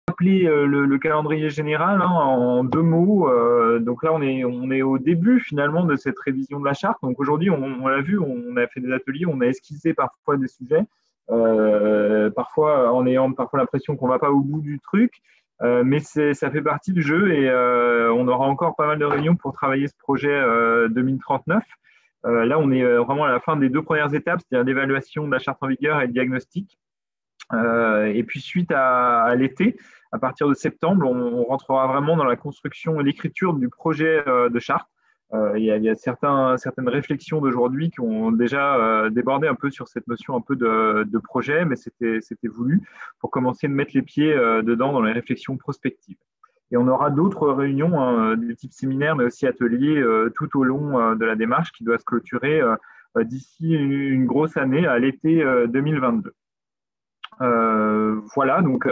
rappeler le calendrier général hein, en deux mots. Donc là, on est au début finalement de cette révision de la charte. Donc aujourd'hui, on l'a vu, on a fait des ateliers, on a esquissé parfois des sujets, parfois en ayant parfois l'impression qu'on ne va pas au bout du truc. Mais ça fait partie du jeu et on aura encore pas mal de réunions pour travailler ce projet 2039. Là, on est vraiment à la fin des deux premières étapes, c'est-à-dire l'évaluation de la charte en vigueur et le diagnostic. Et puis suite à l'été, à partir de septembre, on rentrera vraiment dans la construction et l'écriture du projet de charte. Il y a certaines réflexions d'aujourd'hui qui ont déjà débordé un peu sur cette notion un peu de projet, mais c'était voulu pour commencer de mettre les pieds dedans dans les réflexions prospectives. Et on aura d'autres réunions hein, du type séminaire, mais aussi ateliers tout au long de la démarche qui doit se clôturer d'ici une grosse année à l'été 2022. Voilà, donc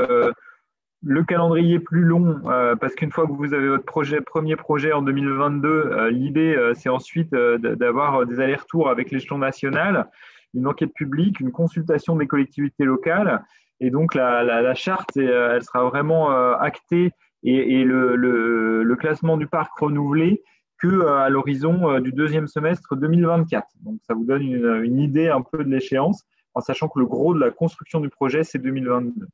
le calendrier plus long, parce qu'une fois que vous avez votre premier projet en 2022, l'idée, c'est ensuite d'avoir des allers-retours avec l'échelon national, une enquête publique, une consultation des collectivités locales. Et donc, la charte, elle sera vraiment actée et le classement du parc renouvelé qu'à l'horizon du deuxième semestre 2024. Donc, ça vous donne une idée un peu de l'échéance, en sachant que le gros de la construction du projet, c'est 2022.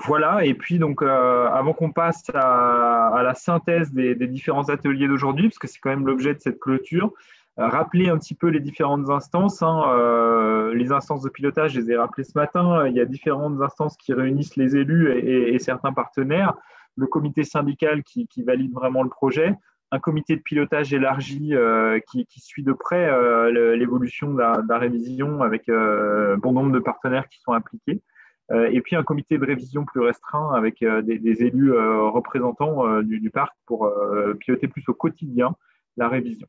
Voilà, et puis donc avant qu'on passe à la synthèse des différents ateliers d'aujourd'hui, parce que c'est quand même l'objet de cette clôture, rappeler un petit peu les différentes instances. Hein, les instances de pilotage, je les ai rappelées ce matin. Il y a différentes instances qui réunissent les élus et certains partenaires. Le comité syndical qui valide vraiment le projet, un comité de pilotage élargi qui suit de près l'évolution de la révision avec bon nombre de partenaires qui sont impliqués. Et puis un comité de révision plus restreint avec des élus représentants du parc pour piloter plus au quotidien la révision.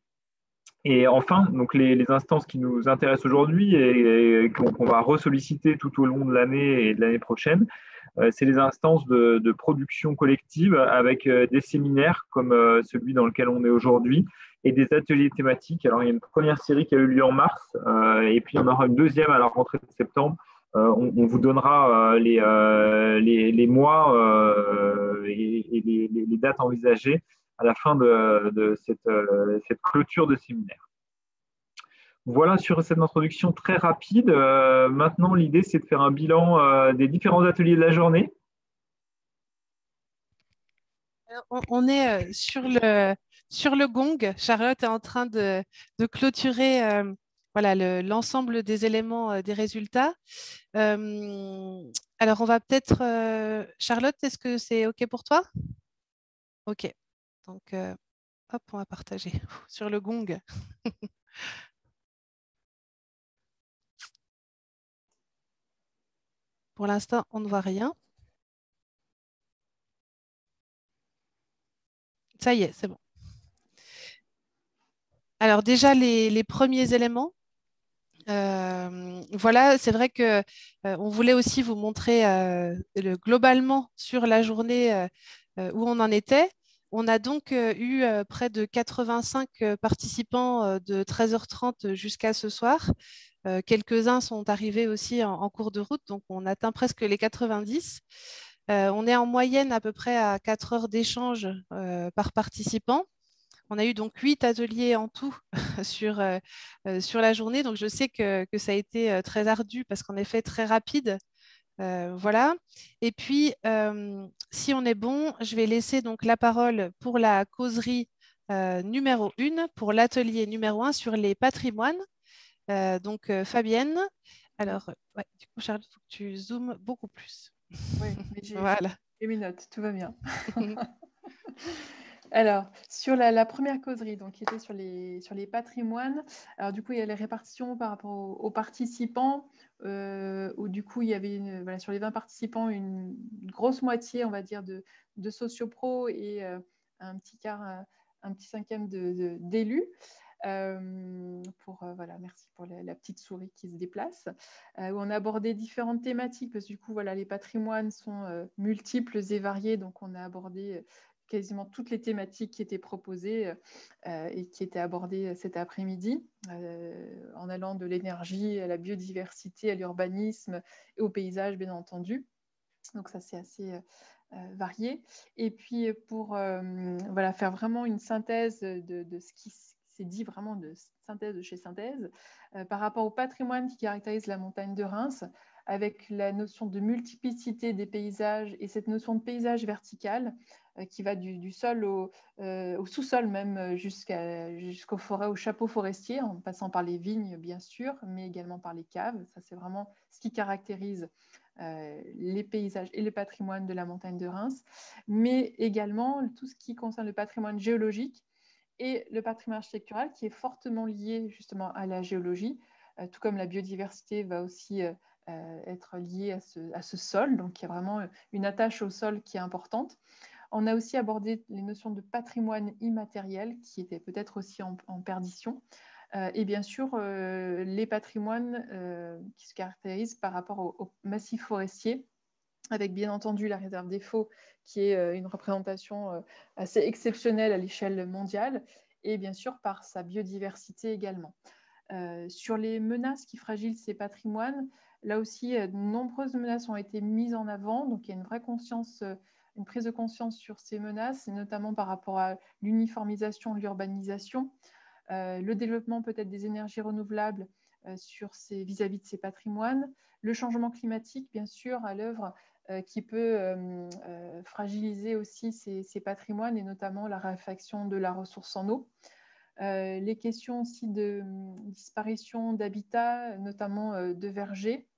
Et enfin, donc les instances qui nous intéressent aujourd'hui et qu'on va ressolliciter tout au long de l'année et de l'année prochaine, c'est les instances de production collective avec des séminaires comme celui dans lequel on est aujourd'hui et des ateliers thématiques. Alors, il y a une première série qui a eu lieu en mars et puis il y en aura une deuxième à la rentrée de septembre. On vous donnera les mois et les dates envisagées à la fin de cette clôture de séminaire. Voilà sur cette introduction très rapide. Maintenant, l'idée, c'est de faire un bilan des différents ateliers de la journée. On est sur le gong. Charlotte est en train de clôturer voilà, l'ensemble des éléments des résultats. Alors, on va peut-être… Charlotte, est-ce que c'est OK pour toi? OK. Donc, hop, on va partager sur le gong. Pour l'instant, on ne voit rien. Ça y est, c'est bon. Alors déjà, les premiers éléments. Voilà, c'est vrai que on voulait aussi vous montrer globalement sur la journée où on en était. On a donc eu près de 85 participants de 13h30 jusqu'à ce soir. Quelques-uns sont arrivés aussi en cours de route, donc on atteint presque les 90. On est en moyenne à peu près à 4 heures d'échange par participant. On a eu donc 8 ateliers en tout sur la journée. Donc, je sais que ça a été très ardu parce qu'en effet, très rapide. Voilà. Et puis, si on est bon, je vais laisser donc la parole pour la causerie numéro 1, pour l'atelier numéro 1 sur les patrimoines. Donc, Fabienne. Alors, ouais, du coup, Charles, il faut que tu zoomes beaucoup plus. Oui, mais j'ai Voilà. mes notes, tout va bien. Alors, sur la première causerie, donc, qui était sur les patrimoines, alors du coup, il y a les répartitions par rapport aux participants, où du coup, il y avait voilà, sur les 20 participants, une grosse moitié, on va dire, de sociopro et un petit cinquième d'élus. Voilà, merci pour la petite souris qui se déplace, où on a abordé différentes thématiques, parce que du coup, voilà, les patrimoines sont multiples et variés, donc on a abordé quasiment toutes les thématiques qui étaient proposées et qui étaient abordées cet après-midi, en allant de l'énergie à la biodiversité, à l'urbanisme et au paysage, bien entendu. Donc ça, c'est assez varié. Et puis pour voilà, faire vraiment une synthèse de ce qui s'est dit, vraiment de synthèse de chez synthèse, par rapport au patrimoine qui caractérise la montagne de Reims, avec la notion de multiplicité des paysages et cette notion de paysage vertical qui va du sol au sous-sol même jusqu'aux forêts, aux chapeaux forestiers, en passant par les vignes bien sûr, mais également par les caves. Ça, c'est vraiment ce qui caractérise les paysages et le patrimoine de la montagne de Reims, mais également tout ce qui concerne le patrimoine géologique et le patrimoine architectural qui est fortement lié justement à la géologie, tout comme la biodiversité va aussi être liée à ce sol. Donc, il y a vraiment une attache au sol qui est importante. On a aussi abordé les notions de patrimoine immatériel qui étaient peut-être aussi en perdition. Et bien sûr, les patrimoines qui se caractérisent par rapport au massif forestier, avec bien entendu la réserve des Faux, qui est une représentation assez exceptionnelle à l'échelle mondiale, et bien sûr par sa biodiversité également. Sur les menaces qui fragilisent ces patrimoines, là aussi, de nombreuses menaces ont été mises en avant, donc il y a une vraie conscience, une prise de conscience sur ces menaces, notamment par rapport à l'uniformisation, l'urbanisation, le développement peut-être des énergies renouvelables vis-à-vis de ces patrimoines, le changement climatique, bien sûr, à l'œuvre, qui peut fragiliser aussi ces patrimoines et notamment la raréfaction de la ressource en eau. Les questions aussi de disparition d'habitats, notamment de vergers,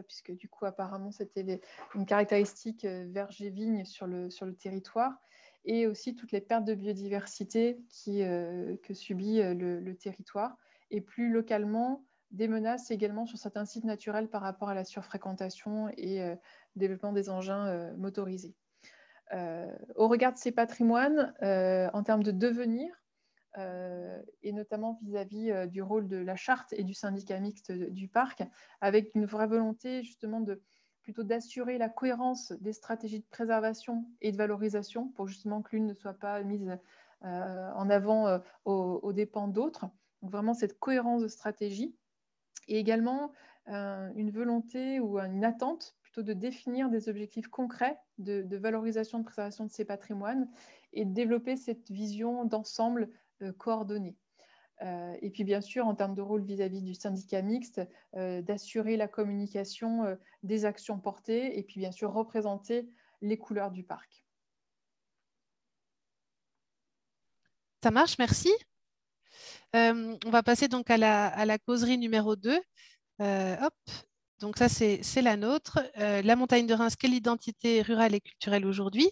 puisque du coup, apparemment, c'était une caractéristique verger-vigne sur le territoire, et aussi toutes les pertes de biodiversité que subit le territoire, et plus localement, des menaces également sur certains sites naturels par rapport à la surfréquentation et développement des engins motorisés. Au regard de ces patrimoines, en termes de devenir, et notamment vis-à-vis du rôle de la charte et du syndicat mixte du parc, avec une vraie volonté justement plutôt d'assurer la cohérence des stratégies de préservation et de valorisation pour justement que l'une ne soit pas mise en avant aux dépens d'autres. Donc vraiment cette cohérence de stratégie, et également une volonté ou une attente plutôt de définir des objectifs concrets de valorisation, de préservation de ces patrimoines et de développer cette vision d'ensemble coordonnée. Et puis bien sûr, en termes de rôle vis-à-vis du syndicat mixte, d'assurer la communication des actions portées et puis bien sûr représenter les couleurs du parc. Ça marche, merci. On va passer donc à la causerie numéro 2. Hop. Donc ça, c'est la nôtre. La montagne de Reims, quelle identité rurale et culturelle aujourd'hui?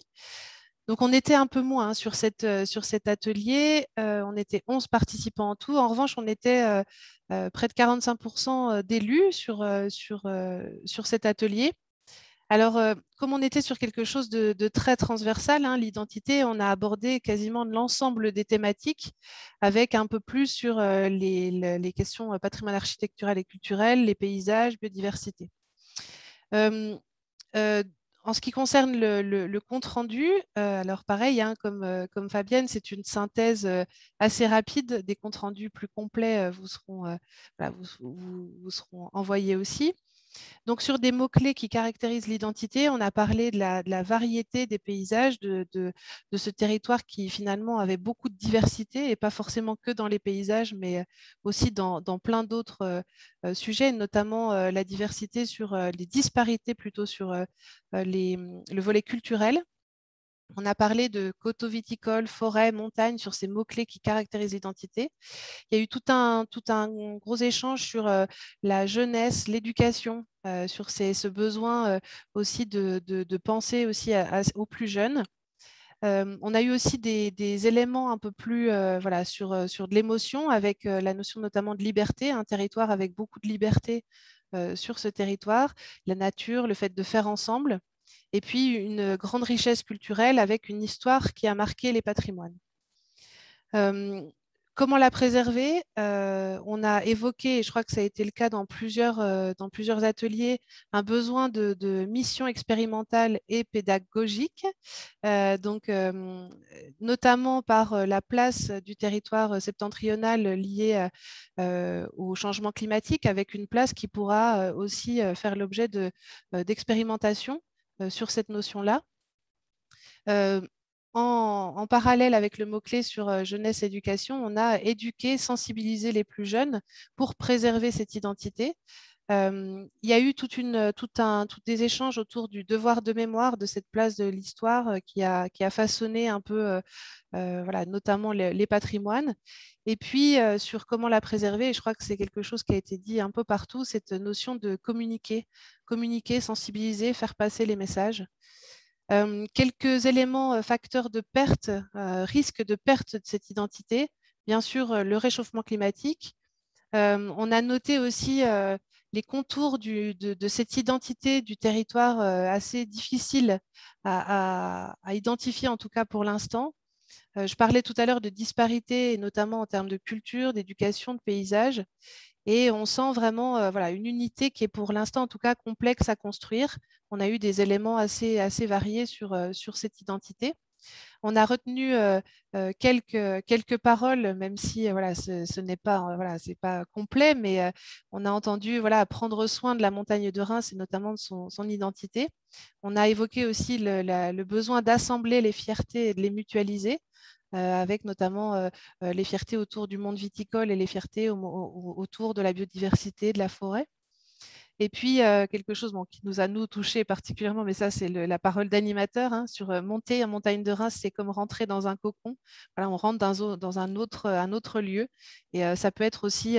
Donc on était un peu moins sur cet atelier. On était 11 participants en tout. En revanche, on était près de 45% d'élus sur cet atelier. Alors, comme on était sur quelque chose de très transversal, hein, l'identité, on a abordé quasiment l'ensemble des thématiques avec un peu plus sur les questions patrimoine architectural et culturel, les paysages, biodiversité. Euh, euh, En ce qui concerne le compte-rendu, alors pareil, hein, comme Fabienne, c'est une synthèse assez rapide. Des comptes-rendus plus complets vous seront envoyés aussi. Donc, sur des mots-clés qui caractérisent l'identité, on a parlé de la variété des paysages, de ce territoire qui finalement avait beaucoup de diversité, et pas forcément que dans les paysages, mais aussi dans plein d'autres sujets, notamment la diversité sur les disparités plutôt sur le volet culturel. On a parlé de coteaux viticoles, forêts, montagnes, sur ces mots-clés qui caractérisent l'identité. Il y a eu tout un gros échange sur la jeunesse, l'éducation, sur ce besoin aussi de penser aussi aux plus jeunes. On a eu aussi des éléments un peu plus sur de l'émotion, avec la notion notamment de liberté, un territoire avec beaucoup de liberté sur ce territoire, la nature, le fait de faire ensemble, et puis une grande richesse culturelle avec une histoire qui a marqué les patrimoines. Comment la préserver? On a évoqué, et je crois que ça a été le cas dans plusieurs ateliers, un besoin de mission expérimentale et pédagogique, notamment par la place du territoire septentrional lié au changement climatique, avec une place qui pourra aussi faire l'objet d'expérimentation sur cette notion-là. En parallèle avec le mot-clé sur jeunesse éducation, on a éduqué, sensibilisé les plus jeunes pour préserver cette identité. Il y a eu tous des échanges autour du devoir de mémoire, de cette place de l'histoire qui a façonné un peu, voilà, notamment les patrimoines. Et puis, sur comment la préserver, et je crois que c'est quelque chose qui a été dit un peu partout, cette notion de communiquer, sensibiliser, faire passer les messages. Quelques éléments facteurs de perte, risque de perte de cette identité. Bien sûr, le réchauffement climatique. On a noté aussi les contours de cette identité du territoire assez difficile à identifier, en tout cas pour l'instant. Je parlais tout à l'heure de disparités, et notamment en termes de culture, d'éducation, de paysage. Et on sent vraiment voilà, une unité qui est pour l'instant, en tout cas, complexe à construire. On a eu des éléments assez variés sur cette identité. On a retenu quelques paroles, même si voilà, ce n'est pas, voilà, c'est pas complet, mais on a entendu voilà, prendre soin de la montagne de Reims et notamment de son identité. On a évoqué aussi le besoin d'assembler les fiertés et de les mutualiser. Avec notamment les fiertés autour du monde viticole et les fiertés autour de la biodiversité, de la forêt. Et puis, quelque chose qui nous a, nous, touchés particulièrement, mais ça, c'est la parole d'animateur, hein, sur monter en montagne de Reims, c'est comme rentrer dans un cocon. Voilà, on rentre dans un autre lieu. Et ça peut aussi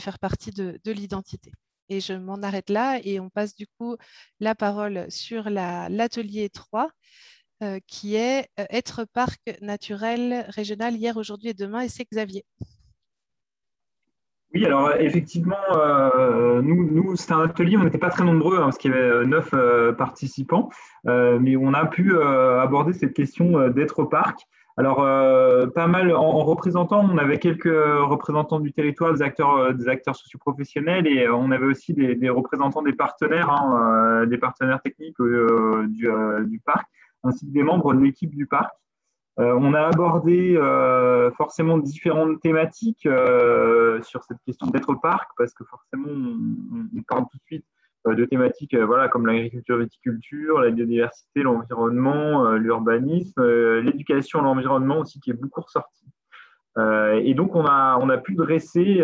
faire partie de l'identité. Et je m'en arrête là et on passe du coup la parole sur l'atelier 3. Qui est être parc naturel régional hier, aujourd'hui et demain, et c'est Xavier. Oui, alors effectivement, nous c'était un atelier, on n'était pas très nombreux, hein, parce qu'il y avait 9 participants, mais on a pu aborder cette question d'être au parc. Alors, pas mal en représentant, on avait quelques représentants du territoire, des acteurs socioprofessionnels, et on avait aussi des représentants des partenaires, hein, des partenaires techniques du parc, ainsi que des membres de l'équipe du parc. On a abordé forcément différentes thématiques sur cette question d'être au parc, parce que forcément, on parle tout de suite de thématiques voilà, comme l'agriculture, viticulture, la biodiversité, l'environnement, l'urbanisme, l'éducation à l'environnement aussi, qui est beaucoup ressorti. Et donc, on a pu dresser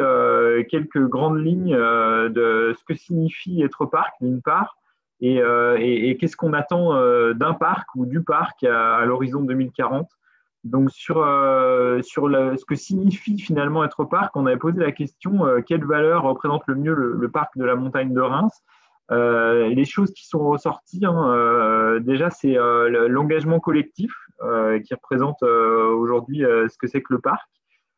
quelques grandes lignes de ce que signifie être au parc, d'une part, et qu'est-ce qu'on attend d'un parc ou du parc à l'horizon 2040. Donc, sur ce que signifie finalement être au parc, on avait posé la question quelle valeur représente le mieux le parc de la montagne de Reims. Les choses qui sont ressorties, hein, déjà, c'est l'engagement collectif qui représente aujourd'hui ce que c'est que le parc.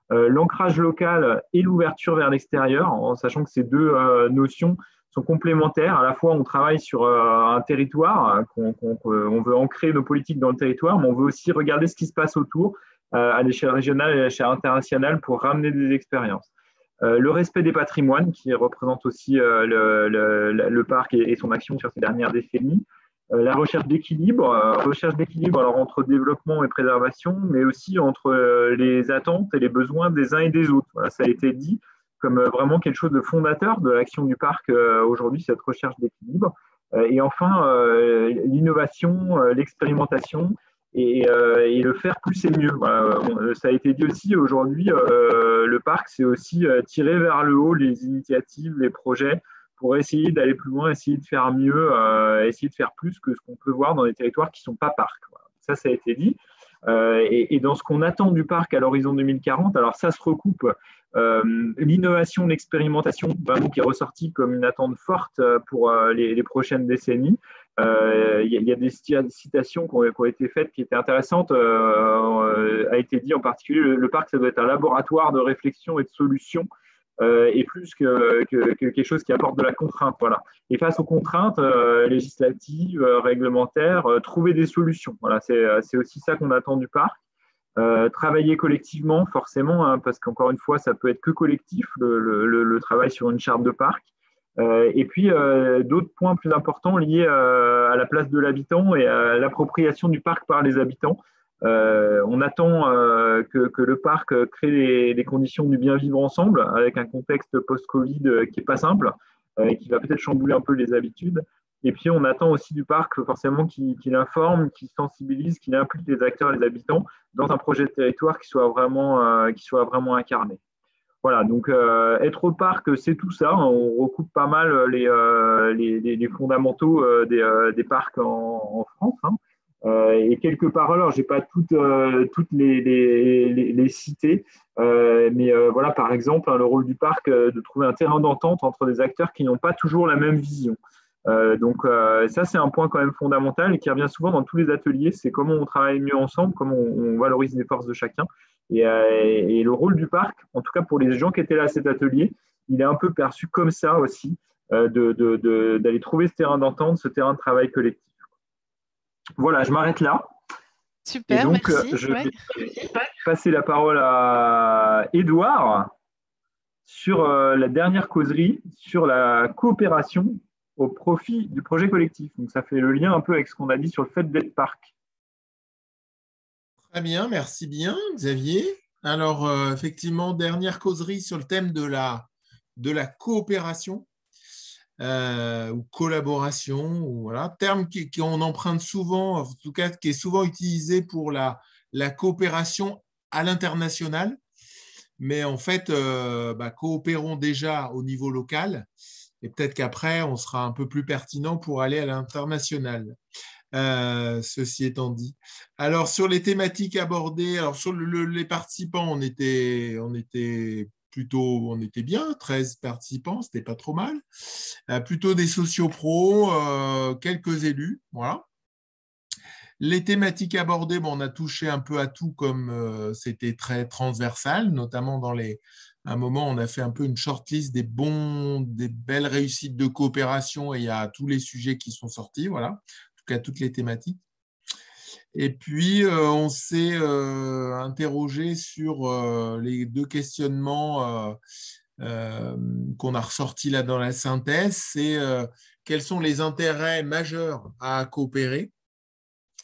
L'ancrage local et l'ouverture vers l'extérieur, en sachant que ces deux notions sont complémentaires. À la fois, on travaille sur un territoire, on veut ancrer nos politiques dans le territoire, mais on veut aussi regarder ce qui se passe autour à l'échelle régionale et à l'échelle internationale pour ramener des expériences. Le respect des patrimoines, qui représente aussi le parc et son action sur ces dernières décennies. La recherche d'équilibre alors entre développement et préservation, mais aussi entre les attentes et les besoins des uns et des autres. Voilà, ça a été dit comme vraiment quelque chose de fondateur de l'action du parc aujourd'hui, cette recherche d'équilibre. Et enfin, l'innovation, l'expérimentation et le faire plus et mieux. Voilà, ça a été dit aussi aujourd'hui, le parc, c'est aussi tirer vers le haut les initiatives, les projets, pour essayer d'aller plus loin, essayer de faire mieux, essayer de faire plus que ce qu'on peut voir dans les territoires qui ne sont pas parcs. Voilà. Ça a été dit. Et dans ce qu'on attend du parc à l'horizon 2040, alors ça se recoupe l'innovation, l'expérimentation, qui est ressortie comme une attente forte pour les prochaines décennies. Il y a des citations qui ont été faites qui étaient intéressantes. A été dit en particulier, le parc, ça doit être un laboratoire de réflexion et de solutions et plus que quelque chose qui apporte de la contrainte. Voilà. Et face aux contraintes législatives, réglementaires, trouver des solutions. Voilà, c'est aussi ça qu'on attend du parc. Travailler collectivement, forcément, hein, parce qu'encore une fois, ça peut être que collectif, le travail sur une charte de parc. Et puis, d'autres points plus importants liés à la place de l'habitant et à l'appropriation du parc par les habitants. On attend que le parc crée les conditions du bien vivre ensemble avec un contexte post-Covid qui n'est pas simple et qui va peut-être chambouler un peu les habitudes. Et puis, on attend aussi du parc forcément qu'il informe, qu'il sensibilise, qu'il implique les acteurs et les habitants dans un projet de territoire qui soit vraiment incarné. Voilà, donc être au parc, c'est tout ça. On recoupe pas mal les fondamentaux des parcs en France. Hein. Et quelque part, alors, je n'ai pas toutes les cités, mais voilà, par exemple, hein, le rôle du parc, de trouver un terrain d'entente entre des acteurs qui n'ont pas toujours la même vision. Donc ça, c'est un point quand même fondamental et qui revient souvent dans tous les ateliers, c'est comment on travaille mieux ensemble, comment on valorise les forces de chacun. Et le rôle du parc, en tout cas pour les gens qui étaient là à cet atelier, il est un peu perçu comme ça aussi, d'aller trouver ce terrain d'entente, ce terrain de travail collectif. Voilà, je m'arrête là. Et Super, donc, merci. je vais passer la parole à Édouard sur la dernière causerie, sur la coopération au profit du projet collectif. Donc, ça fait le lien un peu avec ce qu'on a dit sur le fait d'être parc. Très bien, merci bien, Xavier. Alors, effectivement, dernière causerie sur le thème de la coopération ou collaboration, ou voilà, terme qu'on emprunte souvent, en tout cas qui est souvent utilisé pour la coopération à l'international. Mais en fait, coopérons déjà au niveau local et peut-être qu'après, on sera un peu plus pertinent pour aller à l'international. Ceci étant dit. Alors, sur les thématiques abordées, alors sur les participants, on était bien, 13 participants, c'était pas trop mal. Plutôt des sociopros, quelques élus, voilà. Les thématiques abordées, on a touché un peu à tout comme c'était très transversal, notamment à un moment, on a fait un peu une shortlist des belles réussites de coopération et il y a tous les sujets qui sont sortis, voilà, en tout cas toutes les thématiques. Et puis, on s'est interrogé sur les deux questionnements qu'on a ressortis là dans la synthèse, c'est quels sont les intérêts majeurs à coopérer.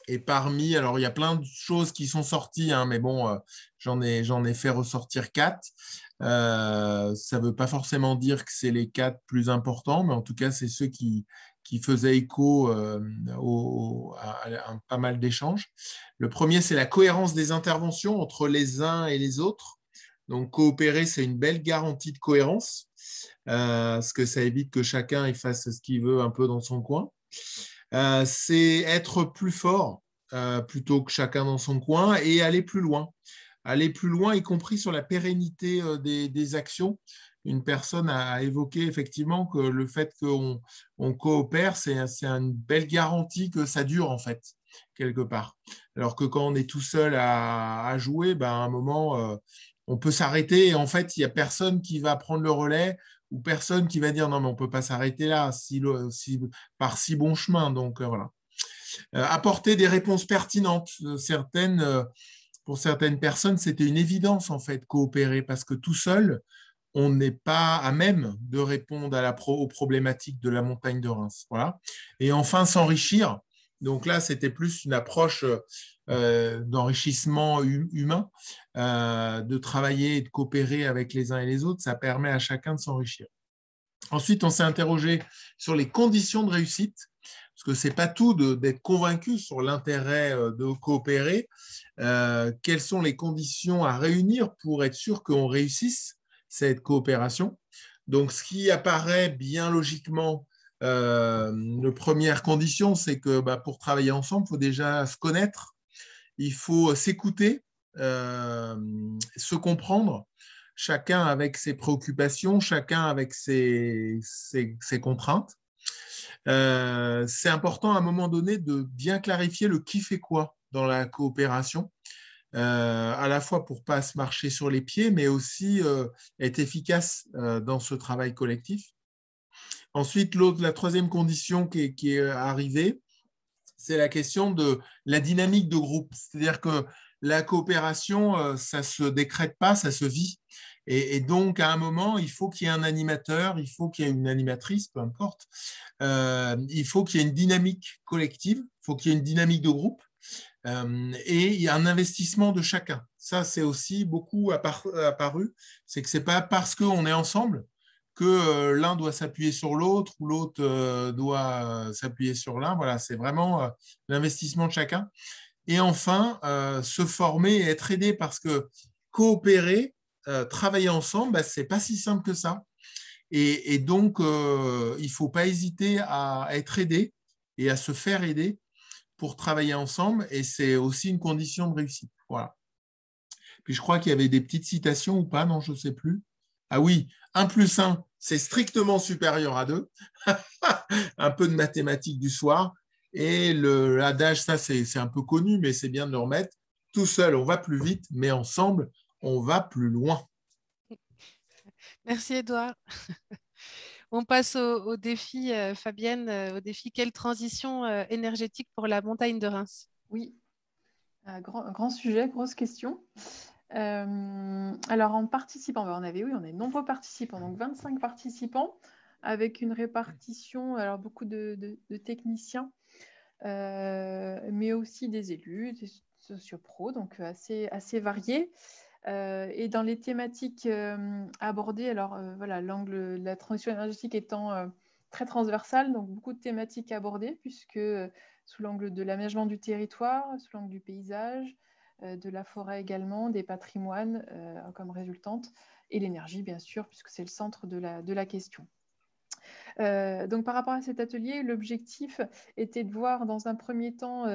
Et parmi, alors il y a plein de choses qui sont sorties, hein, mais bon, j'en ai fait ressortir 4. Ça ne veut pas forcément dire que c'est les 4 plus importants, mais en tout cas, c'est ceux qui faisaient écho à pas mal d'échanges. Le premier, c'est la cohérence des interventions entre les uns et les autres. Donc, coopérer, c'est une belle garantie de cohérence, parce que ça évite que chacun il fasse ce qu'il veut un peu dans son coin. C'est être plus fort plutôt que chacun dans son coin et aller plus loin. Aller plus loin, y compris sur la pérennité des actions. Une personne a évoqué effectivement que le fait qu'on coopère, c'est une belle garantie que ça dure en fait, quelque part. Alors que quand on est tout seul à jouer, à un moment, on peut s'arrêter et en fait, il n'y a personne qui va prendre le relais ou personne qui va dire non, mais on ne peut pas s'arrêter là par si bon chemin. Donc, voilà. Apporter des réponses pertinentes. Pour certaines personnes, c'était une évidence, en fait, coopérer, parce que tout seul, on n'est pas à même de répondre aux problématiques de la montagne de Reims. Voilà. Et enfin, s'enrichir. Donc là, c'était plus une approche d'enrichissement humain, de travailler et de coopérer avec les uns et les autres. Ça permet à chacun de s'enrichir. Ensuite, on s'est interrogé sur les conditions de réussite, parce que ce n'est pas tout d'être convaincu sur l'intérêt de coopérer. Quelles sont les conditions à réunir pour être sûr qu'on réussisse cette coopération? Donc, ce qui apparaît bien logiquement, la première condition, c'est que pour travailler ensemble, il faut déjà se connaître, il faut s'écouter, se comprendre, chacun avec ses préoccupations, chacun avec ses contraintes. C'est important à un moment donné de bien clarifier le qui fait quoi dans la coopération, à la fois pour ne pas se marcher sur les pieds, mais aussi être efficace dans ce travail collectif. Ensuite, la troisième condition qui est arrivée, c'est la question de la dynamique de groupe. C'est-à-dire que la coopération, ça ne se décrète pas, ça se vit. Et donc, à un moment, il faut qu'il y ait un animateur, il faut qu'il y ait une animatrice, peu importe. Il faut qu'il y ait une dynamique collective, il faut qu'il y ait une dynamique de groupe. Et il y a un investissement de chacun. Ça, c'est aussi beaucoup apparu. C'est que ce n'est pas parce qu'on est ensemble que l'un doit s'appuyer sur l'autre ou l'autre doit s'appuyer sur l'un. Voilà, c'est vraiment l'investissement de chacun. Et enfin, se former et être aidé parce que coopérer, travailler ensemble, bah, ce n'est pas si simple que ça. Et donc, il ne faut pas hésiter à être aidé et à se faire aider pour travailler ensemble. Et c'est aussi une condition de réussite. Voilà. Puis je crois qu'il y avait des petites citations ou pas, non, je ne sais plus. Ah oui, 1 plus 1, c'est strictement supérieur à 2. Un peu de mathématiques du soir. Et l'adage, ça c'est un peu connu, mais c'est bien de le remettre. Tout seul, on va plus vite, mais ensemble, on va plus loin. Merci Edouard. On passe au défi, Fabienne, au défi quelle transition énergétique pour la montagne de Reims? Oui, grand sujet, grosse question. Alors en participants, on avait on a de nombreux participants, donc 25 participants avec une répartition, alors beaucoup de techniciens, mais aussi des élus, des sociopros, donc assez variés. Et dans les thématiques abordées, alors voilà, l'angle de la transition énergétique étant très transversale, donc beaucoup de thématiques abordées, puisque sous l'angle de l'aménagement du territoire, sous l'angle du paysage, de la forêt également, des patrimoines comme résultante, et l'énergie bien sûr, puisque c'est le centre de la question. Donc par rapport à cet atelier, l'objectif était de voir dans un premier temps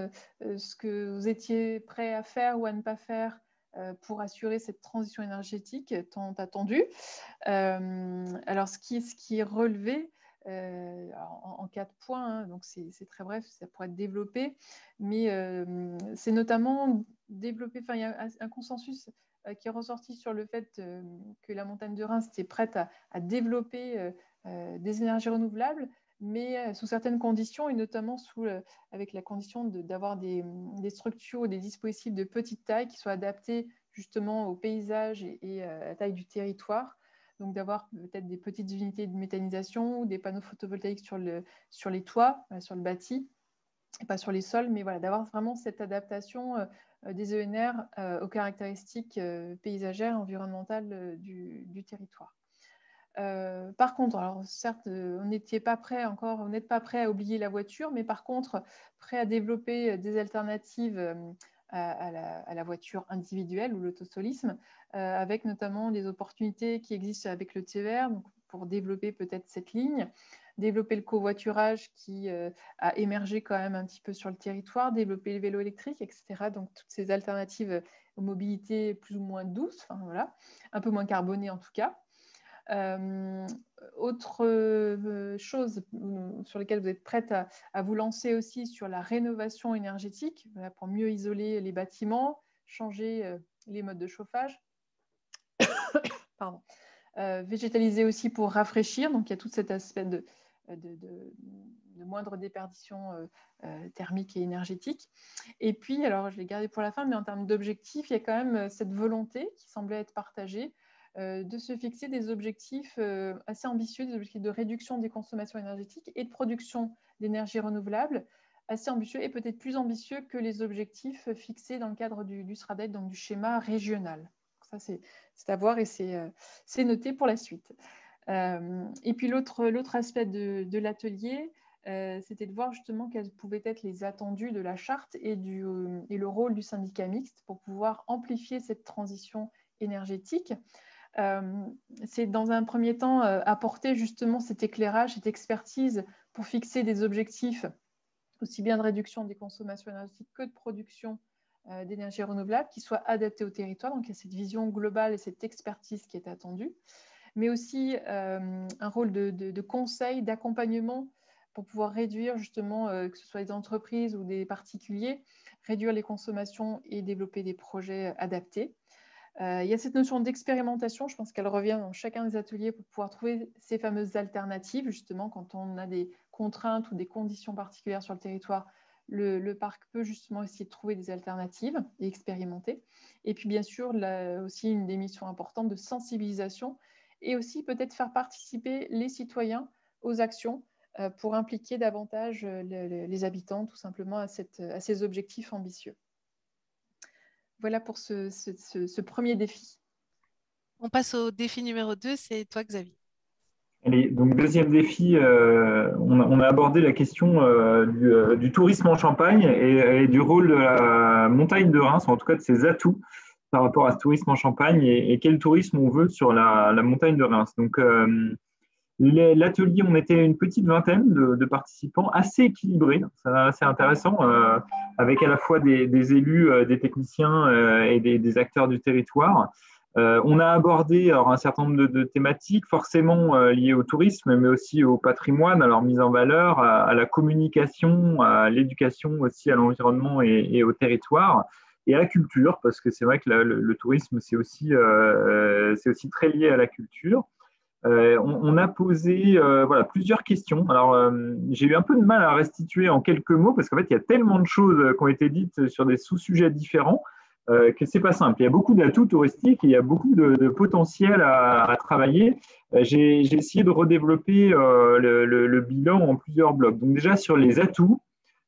ce que vous étiez prêt à faire ou à ne pas faire pour assurer cette transition énergétique tant attendue. Alors ce qui est relevé, en 4 points, hein, donc c'est très bref, ça pourrait être développé, mais c'est notamment développer, il y a un consensus qui est ressorti sur le fait que la montagne de Reims était prête à développer des énergies renouvelables, mais sous certaines conditions, et notamment avec la condition d'avoir des structures ou des dispositifs de petite taille qui soient adaptés justement au paysage et à la taille du territoire. Donc d'avoir peut-être des petites unités de méthanisation ou des panneaux photovoltaïques sur les toits, sur le bâti, et pas sur les sols, mais voilà, d'avoir vraiment cette adaptation des ENR aux caractéristiques paysagères, environnementales du territoire. Par contre, alors certes, on n'était pas prêt encore, on n'est pas prêt à oublier la voiture, mais par contre, prêt à développer des alternatives à la voiture individuelle ou l'autosolisme, avec notamment des opportunités qui existent avec le TER, donc pour développer peut-être cette ligne, développer le covoiturage qui a émergé quand même un petit peu sur le territoire, développer le vélo électrique, etc. Donc toutes ces alternatives aux mobilités plus ou moins douces, enfin, voilà, un peu moins carbonées en tout cas. Autre chose sur lesquelles vous êtes prête à vous lancer aussi sur la rénovation énergétique, voilà, pour mieux isoler les bâtiments, changer les modes de chauffage. Pardon. Végétaliser aussi pour rafraîchir, donc il y a tout cet aspect de moindre déperdition thermique et énergétique. Et puis, alors je l'ai gardé pour la fin, mais en termes d'objectifs, il y a quand même cette volonté qui semblait être partagée de se fixer des objectifs assez ambitieux, des objectifs de réduction des consommations énergétiques et de production d'énergie renouvelable, assez ambitieux et peut-être plus ambitieux que les objectifs fixés dans le cadre du SRADET, donc du schéma régional. Ça, c'est à voir et c'est noté pour la suite. Et puis l'autre aspect de l'atelier, c'était de voir justement quels pouvaient être les attendus de la charte et le rôle du syndicat mixte pour pouvoir amplifier cette transition énergétique. C'est dans un premier temps apporter justement cet éclairage, cette expertise pour fixer des objectifs aussi bien de réduction des consommations énergétiques que de production d'énergie renouvelable qui soient adaptés au territoire. Donc il y a cette vision globale et cette expertise qui est attendue, mais aussi un rôle de conseil, d'accompagnement pour pouvoir réduire justement, que ce soit des entreprises ou des particuliers, réduire les consommations et développer des projets adaptés. Il y a cette notion d'expérimentation, je pense qu'elle revient dans chacun des ateliers pour pouvoir trouver ces fameuses alternatives, justement, quand on a des contraintes ou des conditions particulières sur le territoire, le parc peut justement essayer de trouver des alternatives et expérimenter. Et puis, bien sûr, là aussi, une des missions importantes de sensibilisation et aussi peut-être faire participer les citoyens aux actions pour impliquer davantage les habitants, tout simplement, à ces objectifs ambitieux. Voilà pour ce premier défi. On passe au défi numéro 2, c'est toi Xavier. Allez, donc deuxième défi, on a abordé la question du tourisme en Champagne et du rôle de la montagne de Reims, ou en tout cas de ses atouts par rapport à ce tourisme en Champagne et quel tourisme on veut sur la montagne de Reims. Donc l'atelier, on était une petite vingtaine de participants, assez équilibrés, c'est assez intéressant, avec à la fois des élus, des techniciens et des acteurs du territoire. On a abordé alors, un certain nombre de thématiques, forcément liées au tourisme, mais aussi au patrimoine, à leur mise en valeur, à la communication, à l'éducation aussi, à l'environnement et au territoire, et à la culture, parce que c'est vrai que le tourisme, c'est aussi très lié à la culture. On a posé voilà, plusieurs questions. Alors, j'ai eu un peu de mal à restituer en quelques mots parce qu'en fait, il y a tellement de choses qui ont été dites sur des sous-sujets différents que c'est pas simple. Il y a beaucoup d'atouts touristiques et il y a beaucoup de potentiel à travailler. J'ai essayé de redévelopper le bilan en plusieurs blocs. Donc déjà sur les atouts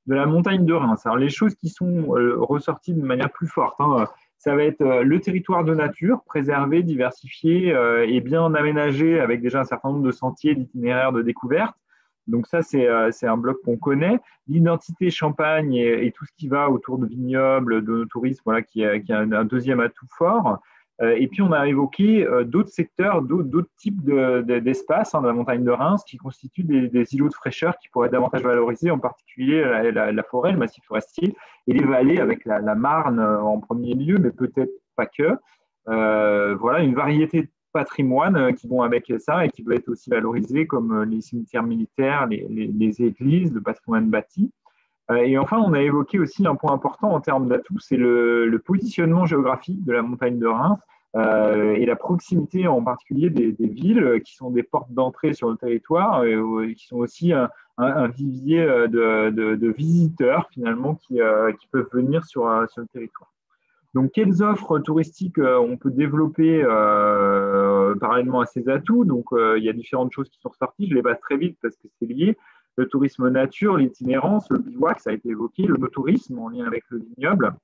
de la montagne de Reims. Alors les choses qui sont ressorties de manière plus forte, hein, ça va être le territoire de nature, préservé, diversifié et bien aménagé avec déjà un certain nombre de sentiers, d'itinéraires de découverte. Donc ça, c'est un bloc qu'on connaît. L'identité Champagne et tout ce qui va autour de vignobles, de tourisme, voilà, qui est un deuxième atout fort. Et puis, on a évoqué d'autres secteurs, d'autres types d'espaces de la montagne de Reims qui constituent des îlots de fraîcheur qui pourraient être davantage valorisés, en particulier la forêt, le massif forestier et les vallées avec la Marne en premier lieu, mais peut-être pas que. Voilà, une variété de patrimoines qui vont avec ça et qui peuvent être aussi valorisés comme les cimetières militaires, les églises, le patrimoine bâti. Et enfin, on a évoqué aussi un point important en termes d'atouts, c'est le positionnement géographique de la montagne de Reims et la proximité en particulier des villes qui sont des portes d'entrée sur le territoire et qui sont aussi un vivier de visiteurs finalement qui peuvent venir sur le territoire. Donc, quelles offres touristiques on peut développer parallèlement à ces atouts? Donc, il y a différentes choses qui sont ressorties. Je les passe très vite parce que c'est lié. Le tourisme nature, l'itinérance, le bivouac, ça a été évoqué, le no-tourisme en lien avec le vignoble,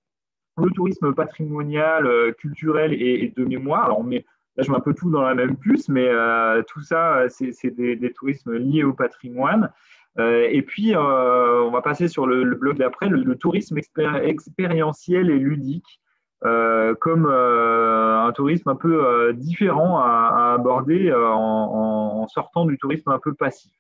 le tourisme patrimonial, culturel et de mémoire. Alors, là, je mets un peu tout dans la même puce, mais tout ça, c'est des tourismes liés au patrimoine. Et puis, on va passer sur le bloc d'après, le tourisme expérientiel et ludique, comme un tourisme un peu différent à aborder en sortant du tourisme un peu passif.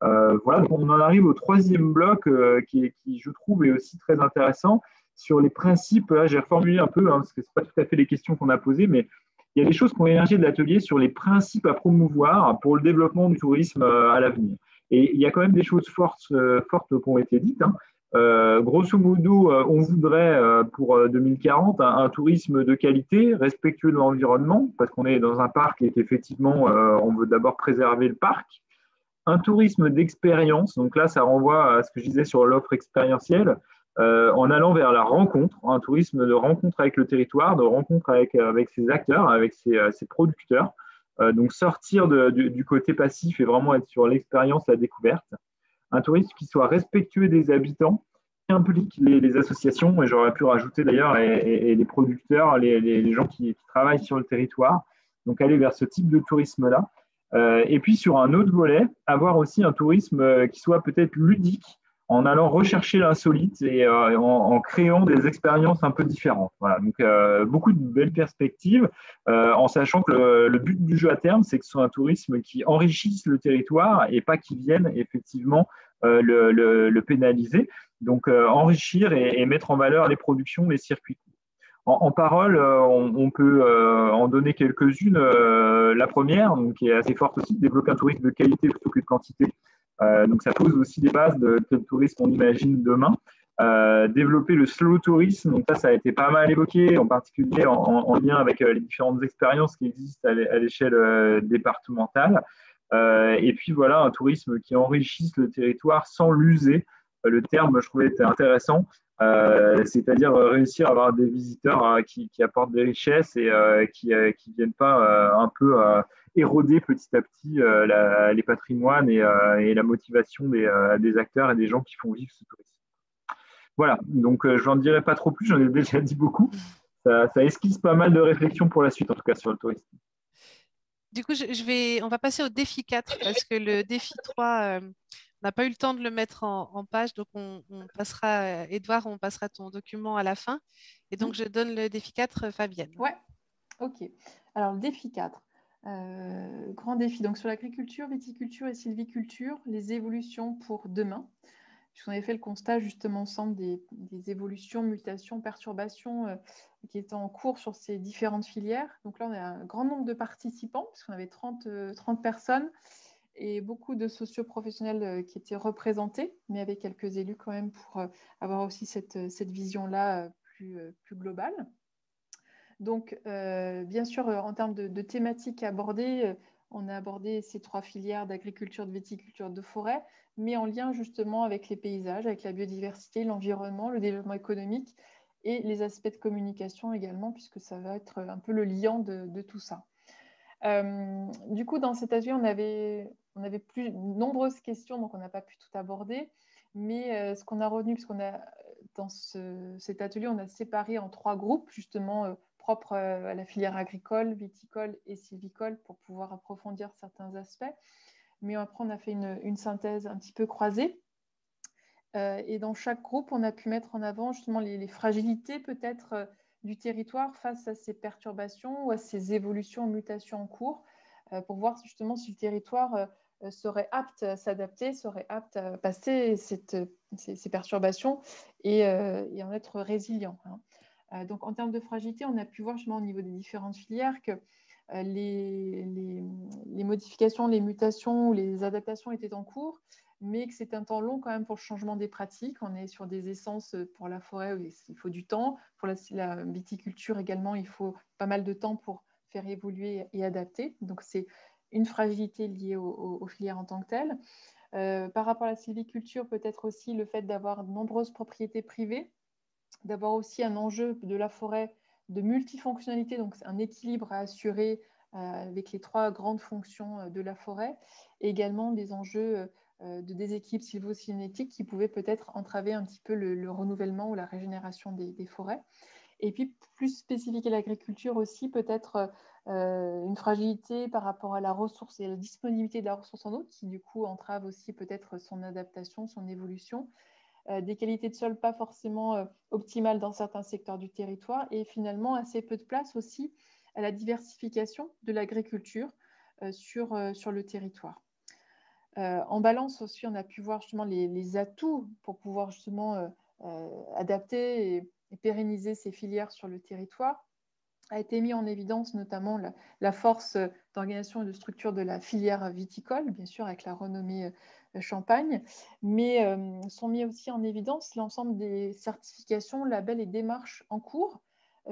Voilà, donc on en arrive au troisième bloc qui, je trouve, est aussi très intéressant sur les principes. Là, j'ai reformulé un peu, parce que ce n'est pas tout à fait les questions qu'on a posées, mais il y a des choses qui ont émergé de l'atelier sur les principes à promouvoir pour le développement du tourisme à l'avenir. Et il y a quand même des choses fortes qui ont été dites. Hein. Grosso modo, on voudrait pour 2040 un tourisme de qualité, respectueux de l'environnement, parce qu'on est dans un parc et qu'effectivement, on veut d'abord préserver le parc. Un tourisme d'expérience, donc là, ça renvoie à ce que je disais sur l'offre expérientielle, en allant vers la rencontre, un tourisme de rencontre avec le territoire, de rencontre avec ses acteurs, avec ses producteurs. Donc sortir du côté passif et vraiment être sur l'expérience, la découverte. Un tourisme qui soit respectueux des habitants, qui implique les associations, et j'aurais pu rajouter d'ailleurs, et les producteurs, les gens qui travaillent sur le territoire. Donc aller vers ce type de tourisme-là. Et puis sur un autre volet, avoir aussi un tourisme qui soit peut-être ludique, en allant rechercher l'insolite et en créant des expériences un peu différentes. Voilà, donc beaucoup de belles perspectives, en sachant que le but du jeu à terme, c'est que ce soit un tourisme qui enrichisse le territoire et pas qui vienne effectivement le pénaliser. Donc enrichir et mettre en valeur les productions, les circuits. En parole, on peut en donner quelques-unes. La première, donc, qui est assez forte aussi, développer un tourisme de qualité plutôt que de quantité. Donc, ça pose aussi des bases de quel tourisme on imagine demain. Développer le slow tourisme, donc ça a été pas mal évoqué, en particulier en lien avec les différentes expériences qui existent à l'échelle départementale. Et puis voilà, un tourisme qui enrichisse le territoire sans l'user. Le terme, je trouvais, était intéressant. C'est-à-dire réussir à avoir des visiteurs qui apportent des richesses et qui ne viennent pas un peu éroder petit à petit les patrimoines et la motivation des acteurs et des gens qui font vivre ce tourisme. Voilà, donc je n'en dirai pas trop plus, j'en ai déjà dit beaucoup. Ça esquisse pas mal de réflexions pour la suite, en tout cas sur le tourisme. Du coup, on va passer au défi 4 parce que le défi 3, on n'a pas eu le temps de le mettre en page. Donc, on passera, Edouard, on passera ton document à la fin. Et donc, je donne le défi 4, Fabienne. Ouais, ok. Alors, le défi 4. Grand défi. Donc, sur l'agriculture, viticulture et sylviculture, les évolutions pour demain. Puisqu'on avait fait le constat justement ensemble des évolutions, mutations, perturbations qui étaient en cours sur ces différentes filières. Donc là, on a un grand nombre de participants, puisqu'on avait 30 personnes et beaucoup de socioprofessionnels qui étaient représentés, mais avec quelques élus quand même pour avoir aussi cette vision-là plus globale. Donc, bien sûr, en termes de thématiques abordées, on a abordé ces 3 filières d'agriculture, de viticulture, de forêt, mais en lien justement avec les paysages, avec la biodiversité, l'environnement, le développement économique et les aspects de communication également, puisque ça va être un peu le liant de tout ça. Du coup, dans cet atelier, on avait plus nombreuses questions, donc on n'a pas pu tout aborder. Mais ce qu'on a retenu, puisqu'on a dans cet atelier, on a séparé en 3 groupes, justement propres à la filière agricole, viticole et sylvicole, pour pouvoir approfondir certains aspects. Mais après, on a fait une synthèse un petit peu croisée. Et dans chaque groupe, on a pu mettre en avant justement les fragilités peut-être du territoire face à ces perturbations ou à ces évolutions, mutations en cours, pour voir justement si le territoire serait apte à s'adapter, serait apte à passer ces perturbations et en être résilient. Donc en termes de fragilité, on a pu voir justement au niveau des différentes filières que les modifications, les mutations ou les adaptations étaient en cours, mais que c'est un temps long quand même pour le changement des pratiques. On est sur des essences pour la forêt où il faut du temps. Pour la viticulture également, il faut pas mal de temps pour faire évoluer et adapter. Donc, c'est une fragilité liée aux filières en tant que telles. Par rapport à la sylviculture, peut-être aussi le fait d'avoir de nombreuses propriétés privées, d'avoir aussi un enjeu de la forêt de multifonctionnalité, donc c'est un équilibre à assurer avec les 3 grandes fonctions de la forêt, et également des enjeux de déséquilibre sylvo-cinétique qui pouvaient peut-être entraver un petit peu le renouvellement ou la régénération des forêts. Et puis, plus spécifique à l'agriculture aussi, peut-être une fragilité par rapport à la ressource et à la disponibilité de la ressource en eau, qui du coup entrave aussi peut-être son adaptation, son évolution. Des qualités de sol pas forcément optimales dans certains secteurs du territoire et finalement assez peu de place aussi à la diversification de l'agriculture sur le territoire. En balance aussi, on a pu voir justement les atouts pour pouvoir justement adapter et pérenniser ces filières sur le territoire. A été mis en évidence notamment la force d'organisation et de structure de la filière viticole, bien sûr avec la renommée Champagne, mais sont mis aussi en évidence l'ensemble des certifications, labels et démarches en cours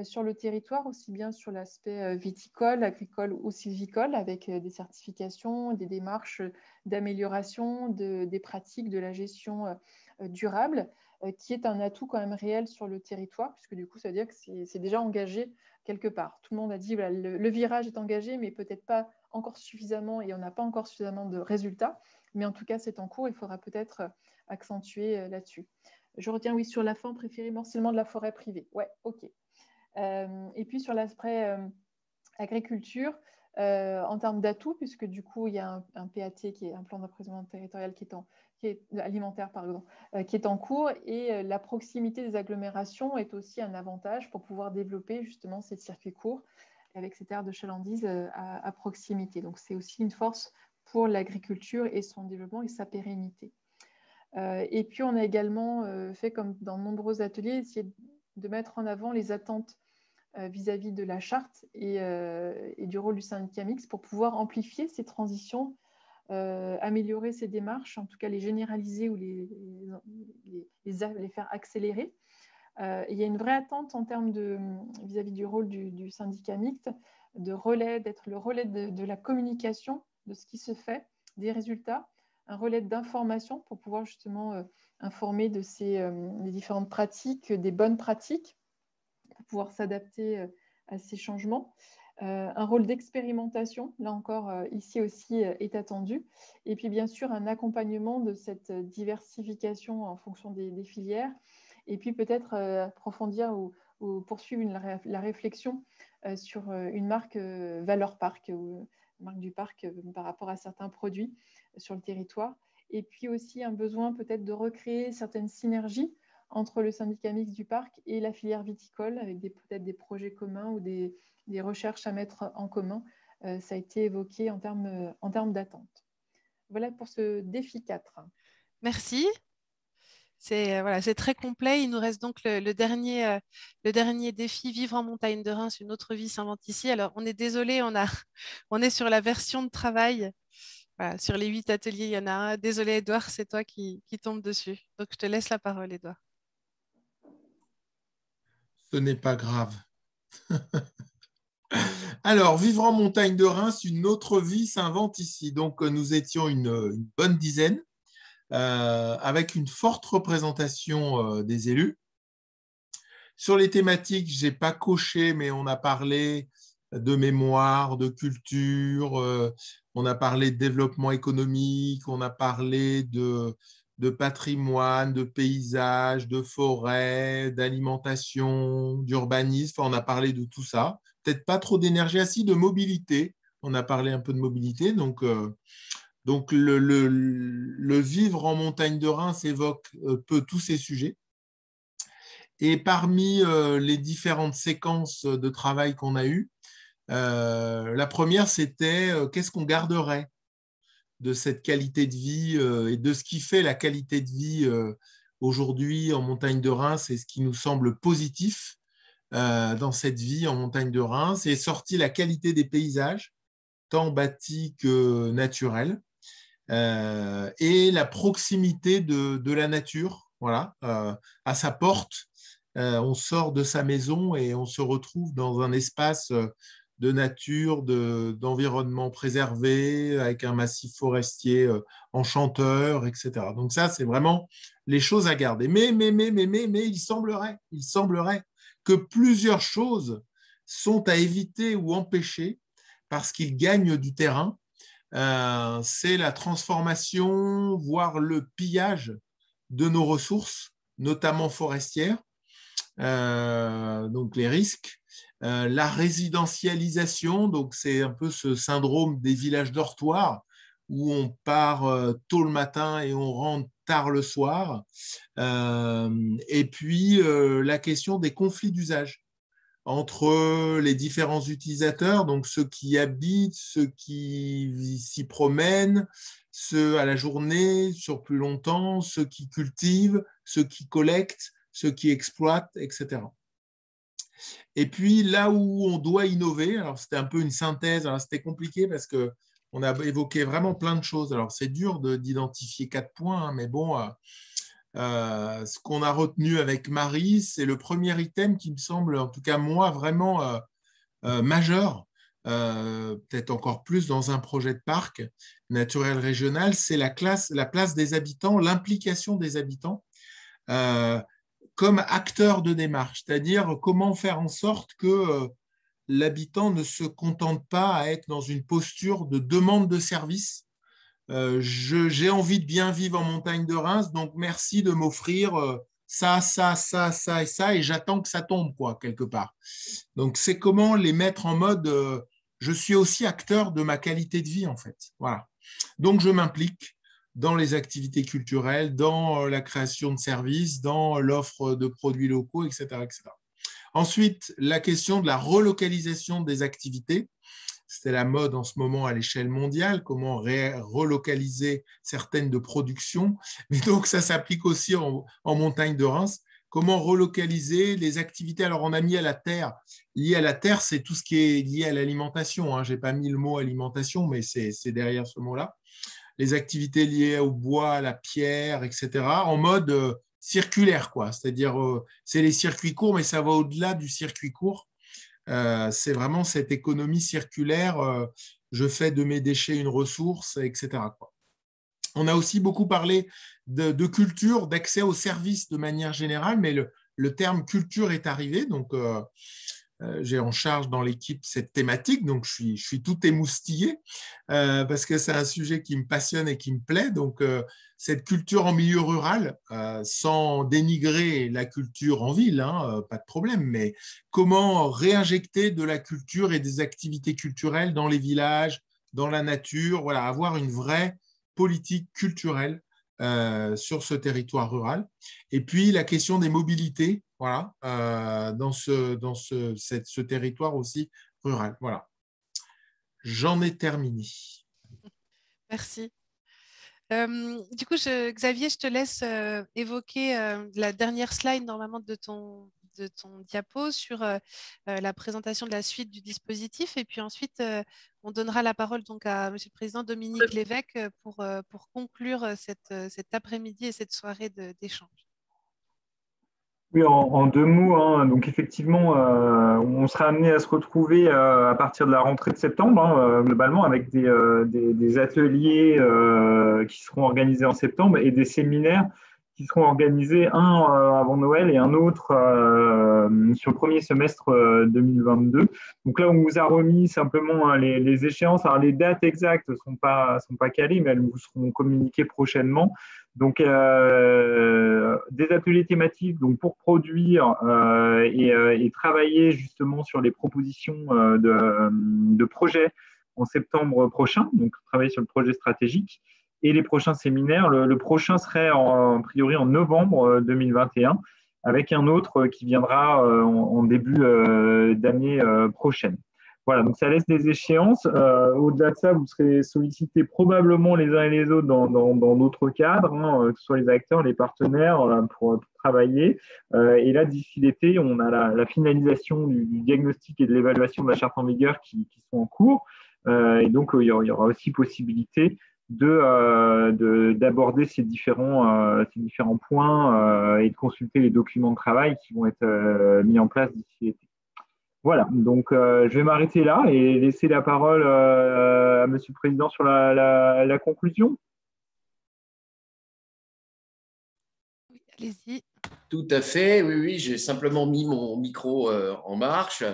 sur le territoire, aussi bien sur l'aspect viticole, agricole ou sylvicole, avec des certifications, des démarches d'amélioration des pratiques de la gestion durable, qui est un atout quand même réel sur le territoire, puisque du coup, ça veut dire que c'est déjà engagé quelque part. Tout le monde a dit voilà, le virage est engagé, mais peut-être pas encore suffisamment et on n'a pas encore suffisamment de résultats. Mais en tout cas, c'est en cours. Il faudra peut-être accentuer là-dessus. Je retiens, oui, sur la fin, préférer morcellement de la forêt privée. Ouais, OK. Et puis sur l'aspect agriculture, en termes d'atouts, puisque du coup, il y a un PAT qui est un plan d'approvisionnement territorial qui est alimentaire, pardon, qui est en cours, et la proximité des agglomérations est aussi un avantage pour pouvoir développer justement ces circuits courts avec cette aire de chalandise à proximité. Donc, c'est aussi une force pour l'agriculture et son développement et sa pérennité. Et puis, on a également fait, comme dans de nombreux ateliers, essayer de mettre en avant les attentes vis-à-vis de la charte et du rôle du syndicat mixte pour pouvoir amplifier ces transitions, améliorer ces démarches, en tout cas les généraliser ou les faire accélérer. Il y a une vraie attente en termes vis-à-vis du rôle du syndicat mixte, d'être le relais de la communication, de ce qui se fait, des résultats, un relais d'information pour pouvoir justement informer de des différentes pratiques, des bonnes pratiques, pour pouvoir s'adapter à ces changements. Un rôle d'expérimentation, là encore, ici aussi, est attendu. Et puis, bien sûr, un accompagnement de cette diversification en fonction des filières. Et puis, peut-être approfondir ou poursuivre la réflexion sur une marque Valeur Parc, marque du parc par rapport à certains produits sur le territoire. Et puis aussi un besoin peut-être de recréer certaines synergies entre le syndicat mixte du parc et la filière viticole, avec peut-être des projets communs ou des recherches à mettre en commun. Ça a été évoqué en termes d'attente. Voilà pour ce défi 4. Merci. C'est très complet. Il nous reste donc le dernier défi, vivre en montagne de Reims, une autre vie s'invente ici. Alors, on est désolé, on est sur la version de travail. Voilà, sur les 8 ateliers, il y en a un. Désolé, Edouard, c'est toi qui tombe dessus. Donc, je te laisse la parole, Edouard. Ce n'est pas grave. Alors, vivre en montagne de Reims, une autre vie s'invente ici. Donc, nous étions une bonne dizaine, avec une forte représentation des élus. Sur les thématiques, je n'ai pas coché, mais on a parlé de mémoire, de culture, on a parlé de développement économique, on a parlé de patrimoine, de paysage, de forêt, d'alimentation, d'urbanisme. Enfin, on a parlé de tout ça. Peut-être pas trop d'énergie, assis, de mobilité. On a parlé un peu de mobilité. Donc le vivre en montagne de Reims évoque peu tous ces sujets. Et parmi les différentes séquences de travail qu'on a eues, la première, c'était qu'est-ce qu'on garderait de cette qualité de vie et de ce qui fait la qualité de vie aujourd'hui en montagne de Reims et ce qui nous semble positif dans cette vie en montagne de Reims. Et sorti la qualité des paysages, tant bâtis que naturels, et la proximité de la nature, voilà, à sa porte. On sort de sa maison et on se retrouve dans un espace de nature, d'environnement préservé, avec un massif forestier enchanteur, etc. Donc ça, c'est vraiment les choses à garder. Mais il semblerait que plusieurs choses sont à éviter ou empêcher parce qu'ils gagnent du terrain. C'est la transformation, voire le pillage de nos ressources, notamment forestières. Donc les risques, la résidentialisation, donc c'est un peu ce syndrome des villages dortoirs où on part tôt le matin et on rentre tard le soir, et puis la question des conflits d'usage entre les différents utilisateurs, donc ceux qui habitent, ceux qui s'y promènent, ceux à la journée, sur plus longtemps, ceux qui cultivent, ceux qui collectent, ceux qui exploitent, etc. Et puis là où on doit innover, alors c'était un peu une synthèse, alors c'était compliqué parce qu'on a évoqué vraiment plein de choses. Alors c'est dur d'identifier 4 points, hein, mais bon, ce qu'on a retenu avec Marie, c'est le premier item qui me semble, en tout cas moi, vraiment majeur, peut-être encore plus dans un projet de parc naturel régional, c'est la place des habitants, l'implication des habitants comme acteurs de démarche, c'est-à-dire comment faire en sorte que l'habitant ne se contente pas à être dans une posture de demande de service. J'ai envie de bien vivre en montagne de Reims, donc merci de m'offrir ça et ça, et j'attends que ça tombe, quoi, quelque part. Donc, c'est comment les mettre en mode je suis aussi acteur de ma qualité de vie, en fait. Voilà. Donc, je m'implique dans les activités culturelles, dans la création de services, dans l'offre de produits locaux, etc., etc. Ensuite, la question de la relocalisation des activités. C'est la mode en ce moment à l'échelle mondiale, comment relocaliser certaines de production. Mais donc, ça s'applique aussi en montagne de Reims. Comment relocaliser les activités? Alors, on a mis à la terre. Lié à la terre, c'est tout ce qui est lié à l'alimentation, hein. Je n'ai pas mis le mot alimentation, mais c'est derrière ce mot-là. Les activités liées au bois, à la pierre, etc., en mode circulaire, quoi. C'est-à-dire, c'est les circuits courts, mais ça va au-delà du circuit court. C'est vraiment cette économie circulaire, je fais de mes déchets une ressource, etc., quoi. On a aussi beaucoup parlé de culture, d'accès aux services de manière générale, mais le terme culture est arrivé, donc j'ai en charge dans l'équipe cette thématique, donc je suis tout émoustillé parce que c'est un sujet qui me passionne et qui me plaît. Donc, cette culture en milieu rural, sans dénigrer la culture en ville, hein, pas de problème, mais comment réinjecter de la culture et des activités culturelles dans les villages, dans la nature, voilà, avoir une vraie politique culturelle sur ce territoire rural. Et puis, la question des mobilités, voilà, dans ce territoire aussi rural. Voilà. J'en ai terminé. Merci. Du coup, Xavier, je te laisse évoquer la dernière slide normalement de ton diapo sur la présentation de la suite du dispositif. Et puis ensuite, on donnera la parole donc à Monsieur le Président Dominique Lévesque pour conclure cet après-midi et cette soirée d'échange. Oui, en deux mots, hein, donc effectivement, on sera amené à se retrouver à partir de la rentrée de septembre, hein, globalement, avec des ateliers qui seront organisés en septembre et des séminaires qui seront organisés, un avant Noël et un autre sur le premier semestre 2022. Donc là, on vous a remis simplement hein, les échéances. Alors, les dates exactes ne sont pas calées, mais elles vous seront communiquées prochainement. Donc, des ateliers thématiques donc pour produire et travailler justement sur les propositions de projets en septembre prochain, donc travailler sur le projet stratégique et les prochains séminaires. Le prochain serait a priori en novembre 2021 avec un autre qui viendra en début d'année prochaine. Voilà, donc ça laisse des échéances. Au-delà de ça, vous serez sollicités probablement les uns et les autres dans d'autres cadres, hein, que ce soit les acteurs, les partenaires, pour travailler. Et là, d'ici l'été, on a la finalisation du diagnostic et de l'évaluation de la charte en vigueur qui sont en cours. Et donc, il y aura aussi possibilité d'aborder ces différents points et de consulter les documents de travail qui vont être mis en place d'ici l'été. Voilà, donc je vais m'arrêter là et laisser la parole à Monsieur le Président sur la conclusion. Oui, allez-y. Tout à fait, oui, j'ai simplement mis mon micro en marche.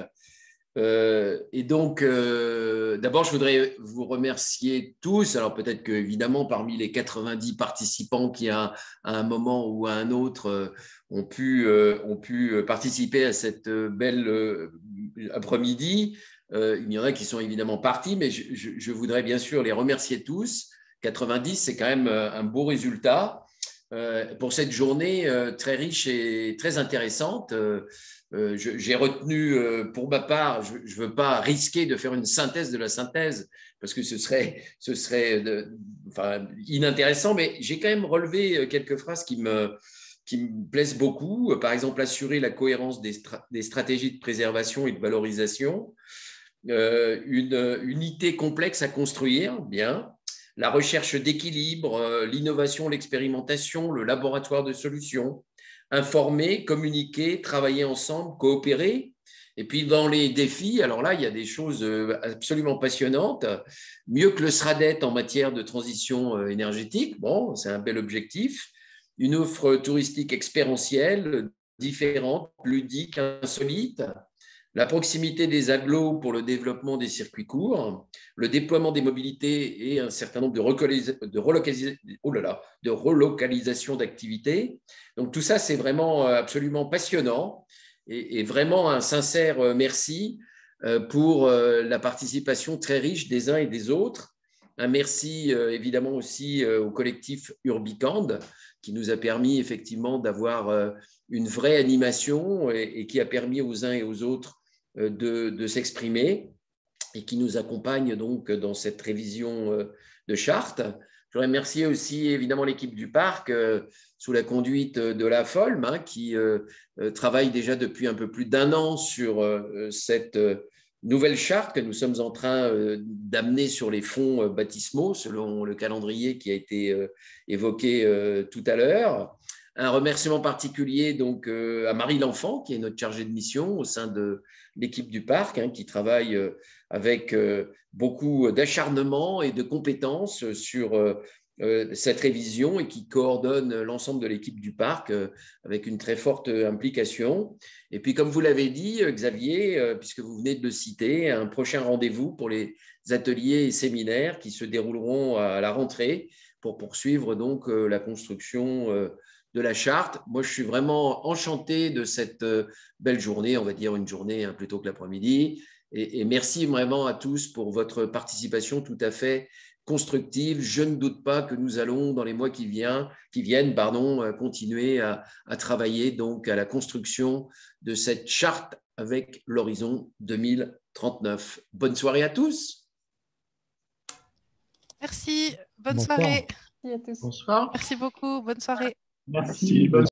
Et donc, d'abord, je voudrais vous remercier tous. Alors, peut-être que, évidemment, parmi les 90 participants qui, à un moment ou à un autre, ont pu participer à cette belle après-midi, il y en a qui sont évidemment partis, mais je voudrais bien sûr les remercier tous. 90, c'est quand même un beau résultat pour cette journée très riche et très intéressante. J'ai retenu, pour ma part, je ne veux pas risquer de faire une synthèse de la synthèse, parce que ce serait inintéressant, mais j'ai quand même relevé quelques phrases qui me plaisent beaucoup. Par exemple, assurer la cohérence des stratégies de préservation et de valorisation, une unité complexe à construire, bien. La recherche d'équilibre, l'innovation, l'expérimentation, le laboratoire de solutions, informer, communiquer, travailler ensemble, coopérer. Et puis dans les défis, alors là, il y a des choses absolument passionnantes. Mieux que le SRADET en matière de transition énergétique, bon, c'est un bel objectif. Une offre touristique expérientielle, différente, ludique, insolite. La proximité des agglos pour le développement des circuits courts, le déploiement des mobilités et un certain nombre de relocalisation d'activités. Donc tout ça, c'est vraiment absolument passionnant et vraiment un sincère merci pour la participation très riche des uns et des autres. Un merci évidemment aussi au collectif Urbicand qui nous a permis effectivement d'avoir une vraie animation et qui a permis aux uns et aux autres de s'exprimer et qui nous accompagne donc dans cette révision de charte. Je voudrais remercier aussi évidemment l'équipe du parc sous la conduite de la Folm qui travaille déjà depuis un peu plus d'un an sur cette nouvelle charte que nous sommes en train d'amener sur les fonds baptismaux selon le calendrier qui a été évoqué tout à l'heure. Un remerciement particulier donc à Marie L'Enfant, qui est notre chargée de mission au sein de l'équipe du parc, qui travaille avec beaucoup d'acharnement et de compétences sur cette révision et qui coordonne l'ensemble de l'équipe du parc avec une très forte implication. Et puis, comme vous l'avez dit, Xavier, puisque vous venez de le citer, un prochain rendez-vous pour les ateliers et séminaires qui se dérouleront à la rentrée pour poursuivre donc la construction de la charte. Moi, je suis vraiment enchanté de cette belle journée, on va dire une journée plutôt que l'après-midi, Et merci vraiment à tous pour votre participation tout à fait constructive. Je ne doute pas que nous allons, dans les mois qui viennent, continuer à travailler donc à la construction de cette charte avec l'horizon 2039. Bonne soirée à tous. Merci, bonne Bonsoir. soirée. Merci à tous. Bonsoir. Merci beaucoup, bonne soirée. Merci. Bonne